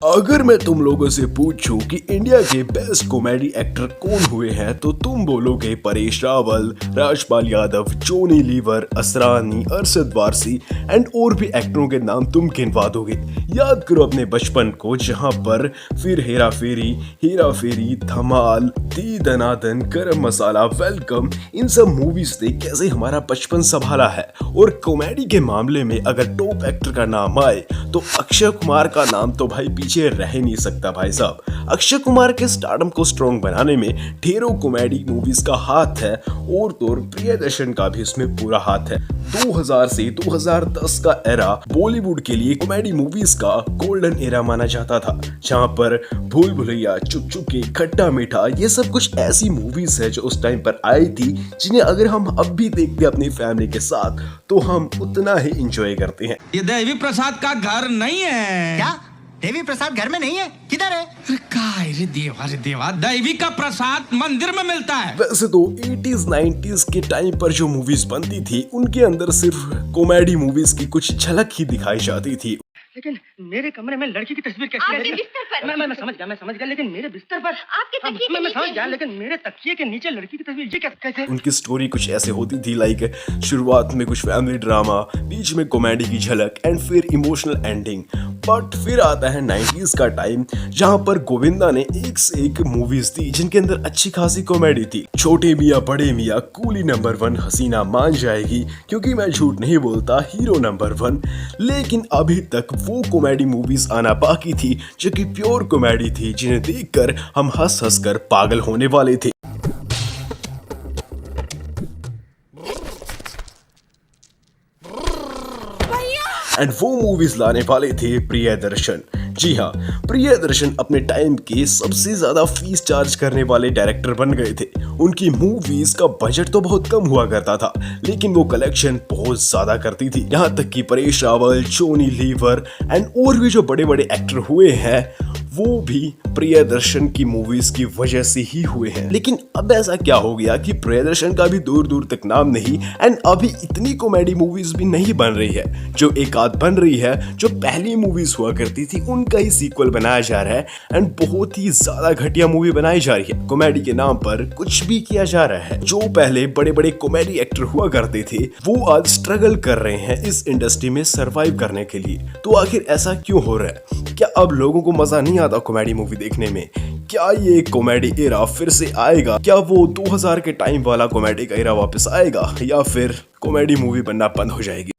अगर मैं तुम लोगों से पूछूं कि इंडिया के बेस्ट कॉमेडी एक्टर कौन हुए हैं तो तुम बोलोगे परेश रावल, राजपाल यादव, जॉनी लीवर, असरानी, अरशद वारसी एंड और भी एक्टरों के नाम तुम गिनवा दोगे। याद करो अपने बचपन को, जहां पर फिर हेरा फेरी, धमाल, दी दनादन, गरम मसाला, वेलकम, इन सब मूवीज ने कैसे हमारा बचपन संभाला है। और कॉमेडी के मामले में अगर टॉप एक्टर का नाम आए तो अक्षय कुमार का नाम तो भाई पीछे रह ही नहीं सकता। भाई साहब, अक्षय कुमार के स्टारडम को स्ट्रॉन्ग बनाने में ढेरों कॉमेडी मूवीज का हाथ है और तो प्रियदर्शन का भी इसमें पूरा हाथ है। 2000 से 2010 का एरा बॉलीवुड के लिए कॉमेडी मूवीज का गोल्डन एरा माना जाता था, जहां पर भूल भुलैया, चुप चुप, खट्टा मीठा, ये सब कुछ ऐसी मूवीज है जो उस टाइम पर आई थी, जिन्हें अगर हम अब भी देखते अपनी फैमिली के साथ तो हम उतना ही इंजॉय करते हैं। ये देवी प्रसाद का घर नहीं है क्या? देवी प्रसाद घर में नहीं है? किधर है? अरे रे देवा, देवी का प्रसाद मंदिर में मिलता है। वैसे तो 80s 90s के टाइम पर जो मूवीज बनती थी उनके अंदर सिर्फ कॉमेडी मूवीज की कुछ झलक ही दिखाई जाती थी। लेकिन मेरे कमरे में लड़की की तस्वीर कैसे आपके बिस्तर पर? मैं समझ गया, लेकिन मेरे बिस्तर पर आपके तकिए के मैं समझ नीचे? गया, लेकिन मेरे तकिए के नीचे लड़की की तस्वीर ये कैसे? उनकी स्टोरी कुछ ऐसे होती थी, लाइक शुरुआत में कुछ फैमिली ड्रामा, बीच में कॉमेडी की झलक एंड फिर इमोशनल एंडिंग। बट फिर आता है 90s का टाइम, जहां पर गोविंदा ने एक से एक मूवीज दी जिनके अंदर अच्छी खासी कॉमेडी थी। छोटे मियाँ बड़े मियाँ, कूली नंबर 1, हसीना मान जाएगी, क्योंकि मैं झूठ नहीं बोलता, हीरो नंबर 1। लेकिन अभी तक वो कॉमेडी मूवीज आना बाकी थी जो कि प्योर कॉमेडी थी, जिन्हें देखकर हम हंस हंस कर पागल होने वाले थे। एंड वो मूवीज लाने वाले थे प्रियदर्शन। जी हाँ, प्रियदर्शन अपने टाइम के सबसे ज्यादा फीस चार्ज करने वाले डायरेक्टर बन गए थे। उनकी मूवीज का बजट तो बहुत कम हुआ करता था, लेकिन वो कलेक्शन बहुत ज्यादा करती थी। यहाँ तक कि परेश रावल, जॉनी लीवर एंड और भी जो बड़े बड़े एक्टर हुए हैं वो भी प्रियदर्शन की मूवीज की वजह से ही हुए हैं। लेकिन अब ऐसा क्या हो गया कि प्रियदर्शन का भी दूर दूर तक नाम नहीं, एंड अभी इतनी कॉमेडी मूवीज भी नहीं बन रही है। जो एक आध बन रही है, जो पहली मूवीज हुआ करती थी उनका ही सीक्वल बनाया जा रहा है, एंड बहुत ही ज्यादा घटिया मूवी बनाई जा रही है। कॉमेडी के नाम पर कुछ भी किया जा रहा है। जो पहले बड़े बड़े कॉमेडी एक्टर हुआ करते थे वो आज स्ट्रगल कर रहे हैं इस इंडस्ट्री में सरवाइव करने के लिए। तो आखिर ऐसा क्यों हो रहा है? क्या अब लोगों को मजा नहीं आता कॉमेडी मूवी देखने में? क्या ये कॉमेडी एरा फिर से आएगा? क्या वो 2000 के टाइम वाला कॉमेडी का एरा वापस आएगा, या फिर कॉमेडी मूवी बनना बंद हो जाएगी?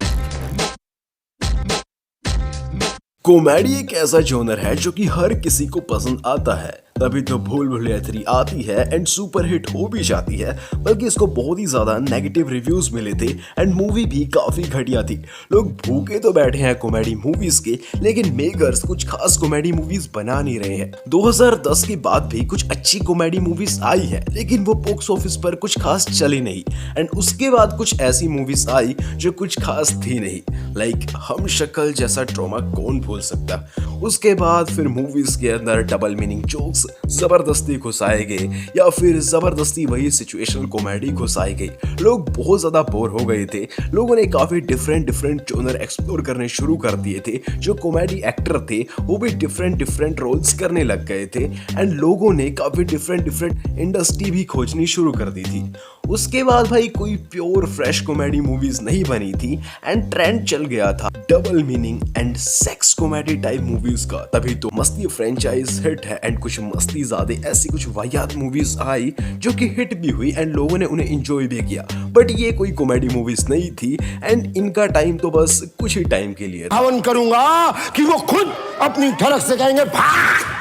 कॉमेडी एक ऐसा जॉनर है जो कि हर किसी को पसंद आता है, तभी तो भूल भुलैया 3 आती है एंड सुपर हिट हो भी जाती है। बल्कि इसको बहुत ही ज्यादा नेगेटिव रिव्यूज मिले थे एंड मूवी भी काफी घटिया थी। लोग भूखे तो बैठे हैं कॉमेडी मूवीज के, लेकिन मेकर्स कुछ खास कॉमेडी मूवीज बना नहीं रहे हैं। 2010 के बाद भी कुछ अच्छी कॉमेडी मूवीज आई है, लेकिन वो बॉक्स ऑफिस पर कुछ खास चली नहीं। एंड उसके बाद कुछ ऐसी मूवीज आई जो कुछ खास थी नहीं, लाइक हम शक्ल जैसा ट्रॉमा कौन भूल सकता। उसके बाद फिर मूवीज के अंदर डबल मीनिंग जोक्स जबरदस्ती घुसाए गए, या फिर जबरदस्ती वही सिचुएशनल कॉमेडी घुसाई गई। लोग बहुत ज्यादा बोर हो गए थे। लोगों ने काफी डिफरेंट जॉनर एक्सप्लोर करने शुरू कर दिए थे। जो कॉमेडी एक्टर थे वो भी डिफरेंट रोल्स करने लग गए थे, एंड लोगों ने काफी डिफरेंट इंडस्ट्री भी खोजनी शुरू कर दी थी। उसके बाद भाई कोई प्योर फ्रेश कॉमेडी मूवीज नहीं बनी थी, एंड ट्रेंड चल गया था double meaning and sex comedy type movies का। तभी तो मस्ती फ्रेंचाइज हिट है, एंड कुछ मस्ती ज्यादा ऐसी कुछ वाहियात मूवीज आई जो कि हिट भी हुई एंड लोगों ने उन्हें एंजॉय भी किया। बट ये कोई कॉमेडी मूवीज नहीं थी, एंड इनका टाइम तो बस कुछ ही टाइम के लिए था। हवन करूंगा कि वो खुद अपनी धड़क से कहेंगे भाग।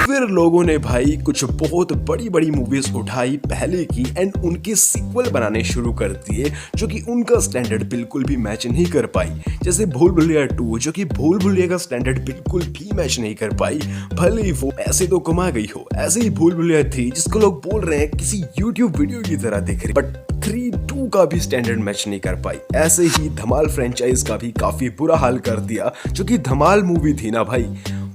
फिर लोगों ने भाई कुछ बहुत बड़ी मूवीज उठाई पहले की, एंड उनके सीक्वल बनाने शुरू कर दिए जो कि उनका स्टैंडर्ड बिल्कुल भी मैच नहीं कर पाई। जैसे भूल भुलैया 2, जो कि भूल भुलैया का स्टैंडर्ड बिल्कुल भी मैच नहीं कर पाई, भले ही वो ऐसे तो कमा गई हो। ऐसे ही भूल भुलैया 3, जिसको लोग बोल रहे हैं किसी यूट्यूब वीडियो की तरह दिख रही, बट 3-2 का भी स्टैंडर्ड मैच नहीं कर पाई। ऐसे ही धमाल फ्रेंचाइज का भी काफी बुरा हाल कर दिया, जो कि धमाल मूवी थी ना भाई।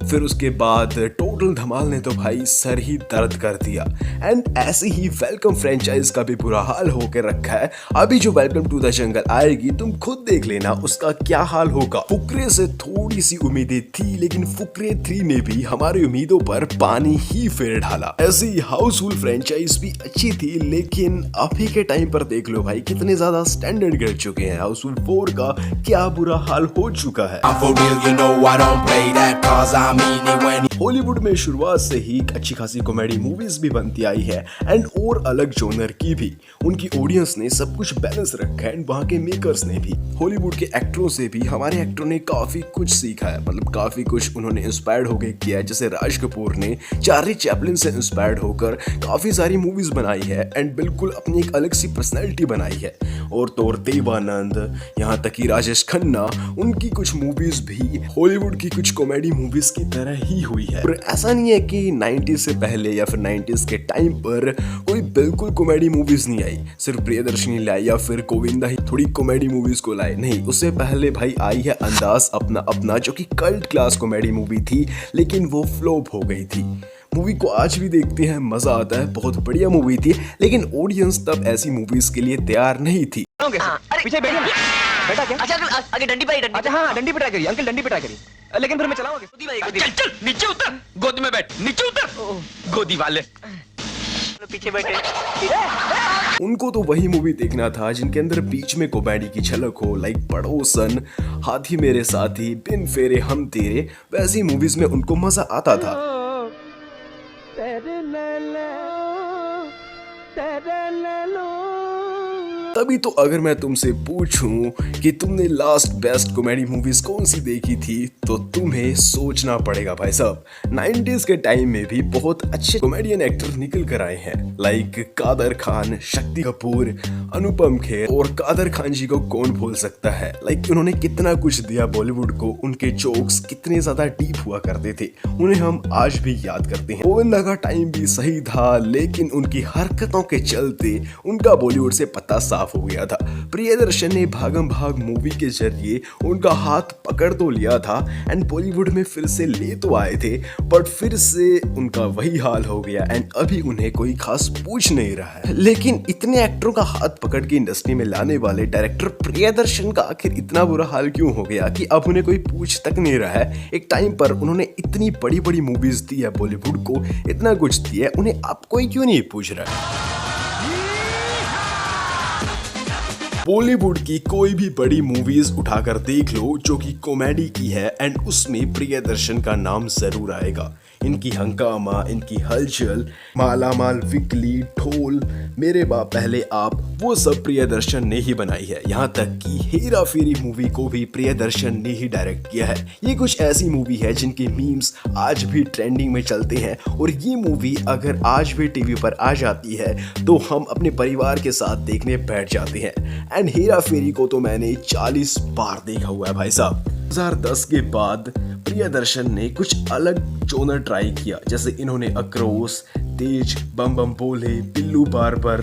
फिर उसके बाद टोटल टोटल धमाल ने तो भाई सर ही दर्द कर दिया। एंड ऐसे ही वेलकम फ्रेंचाइज का भी बुरा हाल होकर रखा है। अभी जो वेलकम टू द जंगल आएगी तुम खुद देख लेना उसका क्या हाल होगा। फुकरे से थोड़ी सी उम्मीदें थी, लेकिन फुकरे 3 ने भी हमारी उम्मीदों पर पानी ही फेर डाला। ऐसी हाउसफुल फ्रेंचाइज भी अच्छी थी, लेकिन अभी के टाइम पर देख लो भाई कितने ज्यादा स्टैंडर्ड गिर चुके हैं। हाउसफुल 4 का क्या बुरा हाल हो चुका है। हॉलीवुड में शुरुआत से ही अच्छी खासी कॉमेडी मूवीज भी बनती आई है एंड और अलग जोनर की भी। उनकी ऑडियंस ने सब कुछ बैलेंस रखा है एंड वहाँ के मेकर्स ने भी। हॉलीवुड के एक्टरों से भी हमारे एक्टरों ने काफी कुछ सीखा है, मतलब काफी कुछ उन्होंने इंस्पायर्ड होकर किया है। जैसे राज कपूर ने चार्ली चैपलिन से इंस्पायर्ड होकर काफी सारी मूवीज बनाई है एंड बिल्कुल अपनी एक अलग सी पर्सनैलिटी बनाई है। और तो देवानंद, यहाँ तक कि राजेश खन्ना, उनकी कुछ मूवीज भी हॉलीवुड की कुछ कॉमेडी मूवीज की तरह ही हुई है। और ऐसा नहीं है कि 90s से पहले या फिर 90s के टाइम पर कोई बिल्कुल कॉमेडी मूवीज नहीं आई, सिर्फ प्रियदर्शनी लाई या फिर गोविंदा ही थोड़ी कॉमेडी मूवीज को लाए। नहीं, उससे पहले भाई आई है अंदाज अपना अपना, जो कि कल्ट क्लास कॉमेडी मूवी थी, लेकिन वो फ्लॉप हो गई थी। मूवी को आज भी देखते हैं, मजा आता है, बहुत बढ़िया मूवी थी, लेकिन ऑडियंस तब ऐसी मूवीज के लिए तैयार नहीं थी। पीछे बैठिए बेटा। क्या अच्छा आगे डंडी पे अच्छा हाँ डंडी पे ट्राई करिए अंकल, डंडी पे ट्राई करिए, लेकिन फिर मैं चलाऊंगा गोदी वाली। चल चल नीचे उतर, गोदी में बैठ, नीचे उतर गोदी वाले। पीछे बैठे। उनको तो वही मूवी देखना था जिनके अंदर बीच में कॉमेडी की झलक हो, लाइक पड़ोसन, हाथी मेरे साथी, बिन फेरे हम तेरे, वैसी मूवीज में उनको मजा आता था। तभी तो अगर मैं तुमसे पूछूं कि तुमने लास्ट बेस्ट कॉमेडी मूवीज कौन सी देखी थी, तो तुम्हें सोचना पड़ेगा भाई साहब। 90s के टाइम में भी बहुत अच्छे कॉमेडियन एक्टर निकल कर आए हैं, लाइक कादर खान, शक्ति कपूर, अनुपम खेर। और कादर खान जी को कौन भूल सकता है, लाइक उन्होंने कितना कुछ दिया बॉलीवुड को। उनके जोक्स कितने ज्यादा डीप हुआ करते थे, उन्हें हम आज भी याद करते हैं। गोविंदा का टाइम भी सही था, लेकिन उनकी हरकतों के चलते उनका बॉलीवुड से पता साफ हो गया था। प्रियदर्शन ने भागम भाग मूवी के जरिए उनका हाथ पकड़ तो लिया था एंड बॉलीवुड में फिर से ले तो आए थे, बट फिर से उनका वही हाल हो गया एंड अभी उन्हें कोई खास पूछ नहीं रहा है। लेकिन इतने एक्टरों का हाथ पकड़ के इंडस्ट्री में लाने वाले डायरेक्टर प्रियदर्शन का आखिर इतना बुरा हाल क्यों हो गया कि अब उन्हें कोई पूछ तक नहीं रहा है। एक टाइम पर उन्होंने इतनी बड़ी बड़ी मूवीज दी है बॉलीवुड को, इतना कुछ दिया है, उन्हें अब कोई क्यों नहीं पूछ रहा है। बॉलीवुड की कोई भी बड़ी मूवीज उठाकर देख लो जो कि कॉमेडी की है एंड उसमें प्रियदर्शन का नाम जरूर आएगा। इनकी हंगामा, इनकी हलचल, मालामाल, विकली, ढोल, मेरे बाप पहले आप, वो सब प्रियदर्शन ने ही बनाई है। यहाँ तक कि हेरा फेरी मूवी को भी प्रियदर्शन ने ही डायरेक्ट किया है। ये कुछ ऐसी मूवी है जिनके मीम्स आज भी ट्रेंडिंग में चलते हैं, और ये मूवी अगर आज भी टीवी पर आ जाती है तो हम अपने परिवार के साथ देखने बैठ जाते हैं। एंड हेरा फेरी को तो मैंने 40 बार देखा हुआ है भाई साहब। 2010 के बाद प्रियदर्शन ने कुछ अलग जोनर ट्राई किया, जैसे इन्होंने अक्रोश, तेज, बम बम बोले, बिल्लू बार्बर,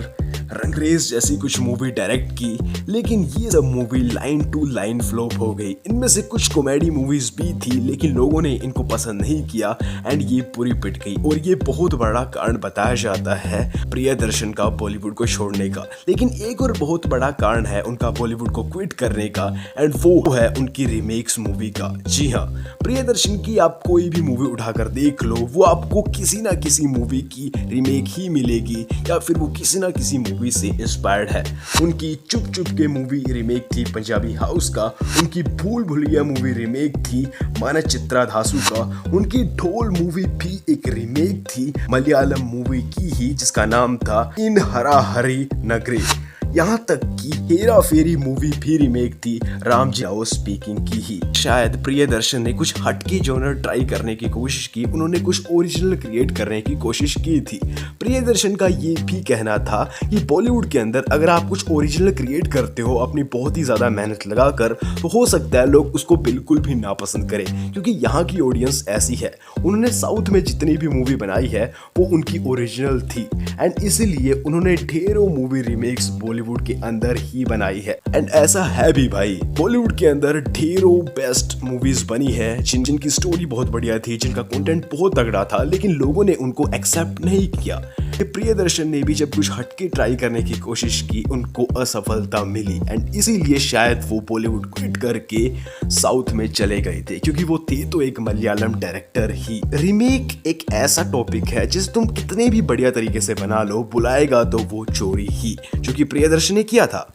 रंगरेज जैसी कुछ मूवी डायरेक्ट की, लेकिन ये सब movie line to line flop हो गई। इनमें से कुछ कॉमेडी मूवीज भी थी, लेकिन लोगों ने इनको पसंद नहीं किया एंड ये पूरी पिट गई। और ये बहुत बड़ा कारण बताया जाता है प्रियदर्शन का बॉलीवुड को छोड़ने का। लेकिन एक और बहुत बड़ा कारण है उनका बॉलीवुड को क्विट करने का, एंड वो है उनकी रीमेक्स मूवी का। जी हाँ, प्रियदर्शन की आप कोई भी मूवी उठाकर देख लो, वो आपको किसी ना किसी मूवी की रीमेक ही मिलेगी, या फिर वो किसी ना किसी मूवी से इंस्पायर्ड है। उनकी चुप चुप के मूवी रीमेक थी पंजाबी हाउस का, उनकी भूल भुलैया मूवी रीमेक थी माना चित्रा धासु का, उनकी ढोल मूवी भी एक रीमेक थी मलयालम मूवी की ही, जिसका नाम था इन हरा हरी नगरी। यहाँ तक कि हेरा फेरी मूवी भी रीमेक थी रामजी राव स्पीकिंग की ही। शायद प्रियदर्शन ने कुछ हटके जॉनर ट्राई करने की कोशिश की, उन्होंने कुछ ओरिजिनल क्रिएट करने की कोशिश की थी। प्रियदर्शन का ये भी कहना था कि बॉलीवुड के अंदर अगर आप कुछ ओरिजिनल क्रिएट करते हो अपनी बहुत ही ज्यादा मेहनत लगाकर, तो हो सकता है लोग उसको बिल्कुल भी नापसंद करें, क्योंकि यहाँ की ऑडियंस ऐसी है। उन्होंने साउथ में जितनी भी मूवी बनाई है वो उनकी ओरिजिनल थी, एंड इसीलिए उन्होंने ढेरों मूवी रीमेक्स बॉलीवुड के अंदर ही बनाई है। एंड ऐसा है भी भाई, बॉलीवुड के अंदर ढेरों बेस्ट मूवीज बनी है जिनकी स्टोरी बहुत बढ़िया थी, जिनका कंटेंट बहुत तगड़ा था, लेकिन लोगों ने उनको एक्सेप्ट नहीं किया। प्रियदर्शन ने भी जब कुछ हटके ट्राई करने की कोशिश की, उनको असफलता मिली एंड इसीलिए शायद वो बॉलीवुड क्विट करके साउथ में चले गए थे, क्योंकि वो थे तो एक मलयालम डायरेक्टर ही। रीमेक एक ऐसा टॉपिक है जिसे तुम कितने भी बढ़िया तरीके से बना लो, बुलाएगा तो वो चोरी ही, जो कि प्रियदर्शन ने किया था।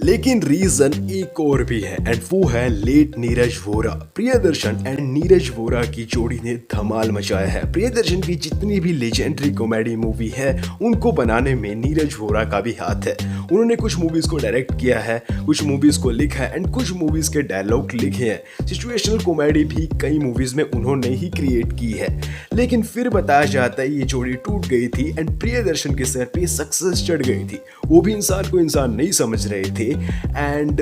लेकिन रीजन एक और भी है एंड वो है लेट नीरज वोरा। प्रियदर्शन एंड नीरज वोरा की जोड़ी ने धमाल मचाया है। प्रियदर्शन की जितनी भी लेजेंडरी कॉमेडी मूवी है उनको बनाने में नीरज वोरा का भी हाथ है। उन्होंने कुछ मूवीज को डायरेक्ट किया है, कुछ मूवीज को लिखा है एंड कुछ मूवीज के डायलॉग लिखे हैं। सिचुएशनल कॉमेडी भी कई मूवीज में उन्होंने ही क्रिएट की है, लेकिन फिर बताया जाता है ये जोड़ी टूट गई थी एंड प्रियदर्शन के सर पे सक्सेस चढ़ गई थी। वो भी इंसान को इंसान नहीं समझ रहे थे एंड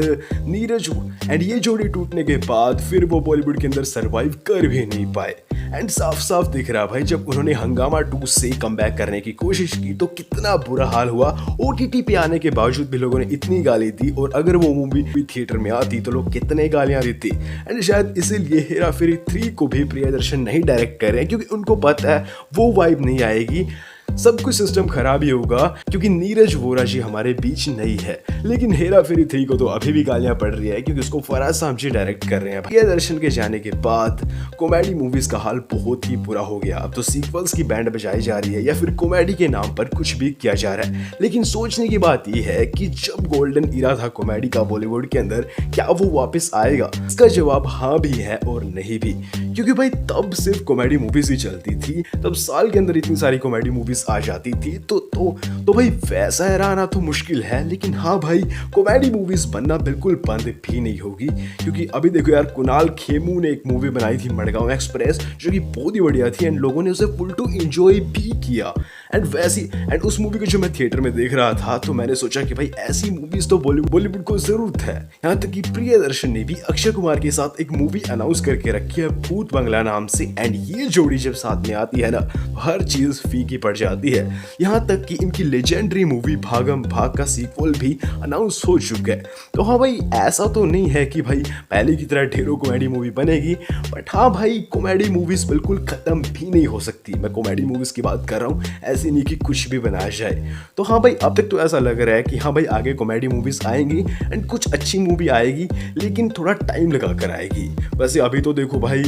ये जोड़ी टूटने के बाद फिर वो बॉलीवुड के अंदर सरवाइव कर भी नहीं पाए। एंड साफ साफ दिख रहा भाई, जब उन्होंने हंगामा 2 से कमबैक करने की कोशिश की तो कितना बुरा हाल हुआ। OTT पे आने के बावजूद भी लोगों ने इतनी गाली दी, और अगर वो मूवी भी थिएटर में आती तो लोग कितने गालियां देते। एंड शायद इसीलिए हेरा फेरी 3 को भी प्रियदर्शन नहीं डायरेक्ट कर रहे हैं, क्योंकि उनको पता है वो वाइब नहीं आएगी, सब कुछ सिस्टम खराब ही होगा, क्योंकि नीरज वोरा जी हमारे बीच नहीं है। लेकिन हेरा फेरी 3 को तो अभी भी गालियां पड़ रही है, क्योंकि उसको फराज साहब जी डायरेक्ट कर रहे हैं। प्रियदर्शन के जाने के बाद कॉमेडी मूवीज का हाल बहुत ही बुरा हो गया। अब तो सीक्वल्स की बैंड बजाई जा रही है या फिर कॉमेडी के नाम पर कुछ भी किया जा रहा है। लेकिन सोचने की बात यह है कि जब गोल्डन इरा था कॉमेडी का बॉलीवुड के अंदर, क्या वो वापस आएगा? इसका जवाब हाँ भी है और नहीं भी, क्योंकि भाई तब सिर्फ कॉमेडी मूवीज ही चलती थी। तब साल के अंदर इतनी सारी कॉमेडी मूवीज आ जाती थी तो भाई वैसा रहना तो मुश्किल है। लेकिन हाँ भाई, कॉमेडी मूवीज बनना बिल्कुल बंद भी नहीं होगी, क्योंकि अभी देखो यार, कुणाल खेमू ने एक मूवी बनाई थी मडगांव एक्सप्रेस, जो कि बहुत ही बढ़िया थी एंड लोगों ने उसे फुल टू एंजॉय भी किया। एंड उस मूवी को जो मैं थिएटर में देख रहा था तो मैंने सोचा कि भाई ऐसी मूवीज तो बॉलीवुड को जरूरत है। यहाँ तक कि प्रियदर्शन ने भी अक्षय कुमार के साथ एक मूवी अनाउंस करके रखी है भूत बंगला नाम से, एंड ये जोड़ी जब साथ में आती है ना, हर चीज फीकी पड़ जाती है। यहाँ तक कि इनकी लेजेंडरी मूवी भागम भाग का सीक्वल भी अनाउंस हो चुका है। तो हाँ भाई, ऐसा तो नहीं है कि भाई पहले की तरह ढेरों कॉमेडी मूवी बनेगी, बट हाँ भाई, कॉमेडी मूवीज बिल्कुल खत्म भी नहीं हो सकती। मैं कॉमेडी मूवीज की बात कर रहा हूँ, ऐसी नहीं कि कुछ भी बनाया जाए। तो हाँ भाई, अब तक तो ऐसा लग रहा है कि हाँ भाई आगे कॉमेडी मूवीज आएंगी एंड कुछ अच्छी मूवी आएगी, लेकिन थोड़ा टाइम लगा कर आएगी। वैसे अभी तो देखो भाई,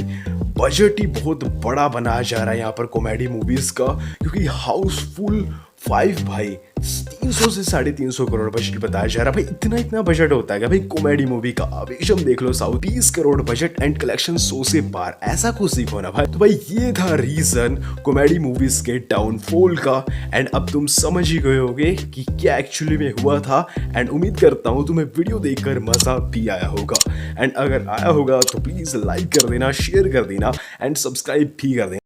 बजट ही बहुत बड़ा बनाया जा रहा है यहाँ पर कॉमेडी मूवीज का, क्योंकि हाउसफुल 5 भाई 300 से 350 करोड़ बजट बताया जा रहा है। भाई इतना बजट होता है क्या भाई कॉमेडी मूवी का? आवेशम देख लो, south 20 crore budget and collection 100 से पार, ऐसा कुछ सीखो ना भाई। तो भाई ये था रीजन कॉमेडी मूवीज के डाउनफॉल का, एंड अब तुम समझ ही गए होगे कि क्या एक्चुअली में हुआ था। एंड उम्मीद करता हूँ तुम्हें वीडियो देखकर मजा भी आया होगा, एंड अगर आया होगा तो प्लीज लाइक कर देना, शेयर कर देना एंड सब्सक्राइब भी कर देना।